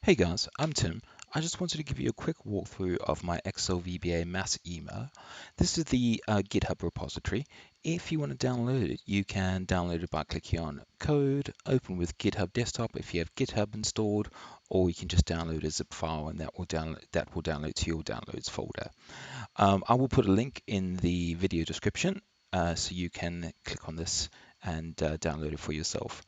Hey guys, I'm Tim. I just wanted to give you a quick walkthrough of my Excel VBA mass email. This is the GitHub repository. If you want to download it, you can download it by clicking on code, open with GitHub desktop if you have GitHub installed, or you can just download a zip file and that will download to your downloads folder. I will put a link in the video description so you can click on this and download it for yourself.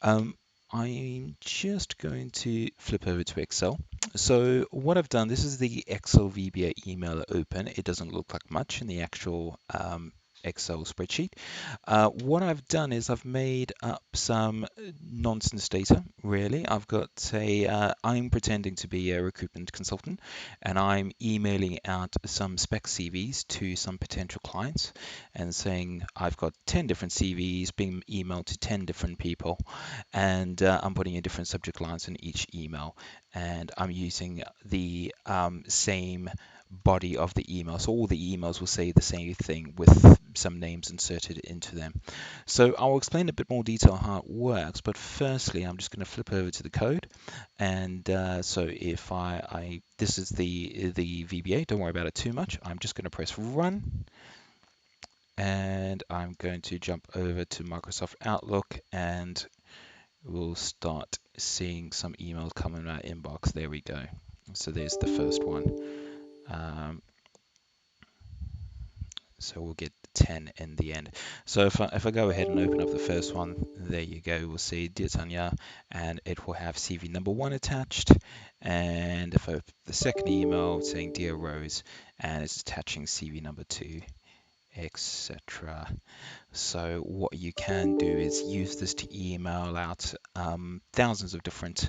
Um, I'm just going to flip over to Excel. So what I've done, this is the Excel VBA email open. It doesn't look like much in the actual Excel spreadsheet. What I've done is I've made up some nonsense data, really. I'm pretending to be a recruitment consultant and I'm emailing out some spec CVs to some potential clients and saying I've got 10 different CVs being emailed to 10 different people and I'm putting in different subject lines in each email and I'm using the same body of the email. So all the emails will say the same thing with some names inserted into them. So I'll explain a bit more detail how it works, but firstly, I'm just going to flip over to the code. And so if this is the VBA, don't worry about it too much. I'm just going to press run and I'm going to jump over to Microsoft Outlook and we'll start seeing some emails come in our inbox. There we go. So there's the first one. Um, so we'll get 10 in the end. So if I go ahead and open up the first one, there you go. We'll see Dear Tanya, and it will have CV number 1 attached. And if I open the second email saying Dear Rose, and it's attaching CV number 2, etc. So what you can do is use this to email out thousands of different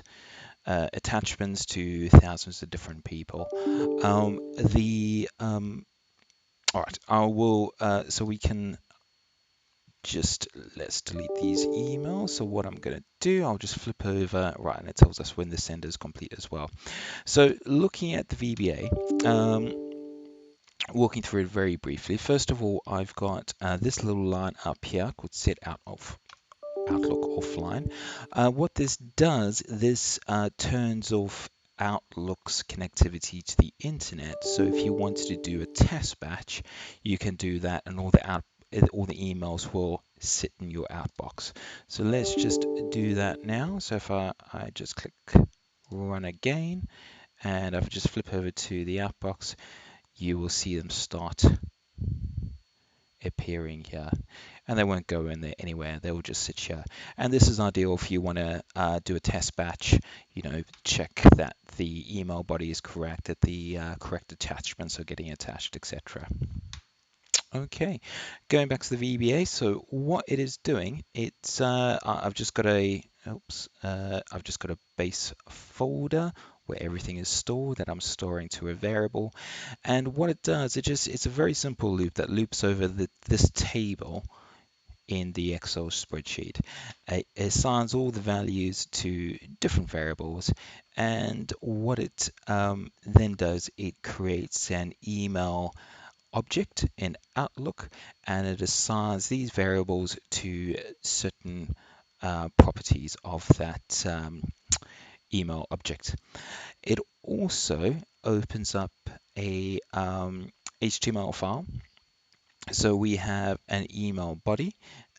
attachments to thousands of different people. All right, I will. So we can just let's delete these emails. So what I'm going to do, I'll just flip over, right, and it tells us when the sender is complete as well. So looking at the VBA, walking through it very briefly. First of all, I've got this little line up here called set out of Outlook offline. What this does, this turns off Outlook's connectivity to the internet. So if you wanted to do a test batch, you can do that, and all the emails will sit in your outbox. So let's just do that now. So if I just click run again, and I've just flip over to the outbox, you will see them start appearing here, and they won't go in there anywhere. They will just sit here, and this is ideal if you want to do a test batch, check that the email body is correct, that the correct attachments are getting attached, etc. Okay, going back to the VBA. So what it is doing, I've just got a base folder where everything is stored that I'm storing to a variable. And what it does, it's a very simple loop that loops over this table in the Excel spreadsheet. It assigns all the values to different variables, and what it then does, it creates an email object in Outlook, and it assigns these variables to certain properties of that email object. It also opens up a HTML file. So we have an email body,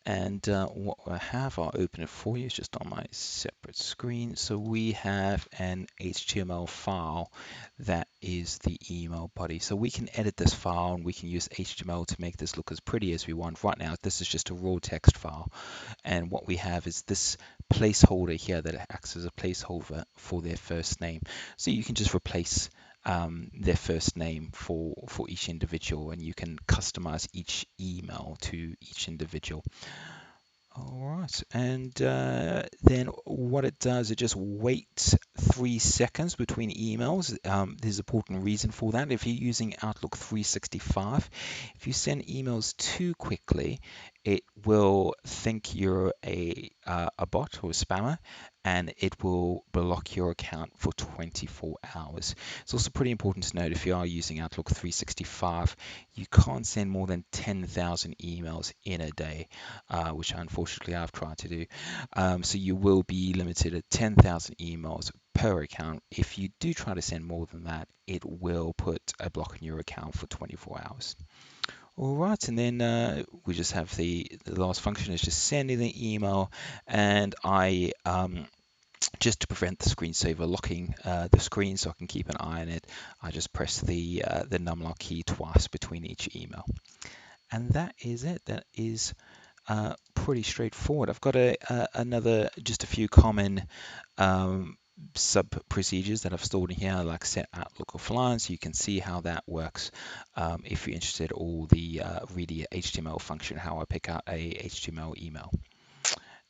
and what I have, I'll open it for you, it's just on my separate screen. So we have an HTML file that is the email body. So we can edit this file and we can use HTML to make this look as pretty as we want. Right now, this is just a raw text file. And what we have is this placeholder here that acts as a placeholder for their first name. So you can just replace their first name for each individual, and you can customize each email to each individual. All right, and then what it does, it just waits 3 seconds between emails. There's an important reason for that. If you're using Outlook 365, if you send emails too quickly, it will think you're a bot or a spammer, and it will block your account for 24 hours. It's also pretty important to note if you are using Outlook 365, you can't send more than 10,000 emails in a day, which unfortunately I've tried to do. So you will be limited at 10,000 emails per account. If you do try to send more than that, it will put a block on your account for 24 hours. All right, and then we just have the last function is just sending the email, and I just to prevent the screensaver locking the screen so I can keep an eye on it, I just press the numlock key twice between each email. And that is it. That is pretty straightforward. I've got just a few common sub procedures that I've stored in here, like set Outlook offline, so you can see how that works if you're interested, or the read the HTML function, how I pick out a HTML email.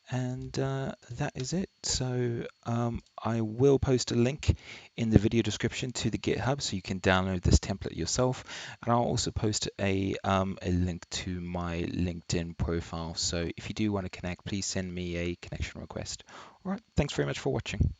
And that is it. So I will post a link in the video description to the GitHub so you can download this template yourself. And I'll also post a link to my LinkedIn profile. So if you do want to connect, please send me a connection request. All right, thanks very much for watching.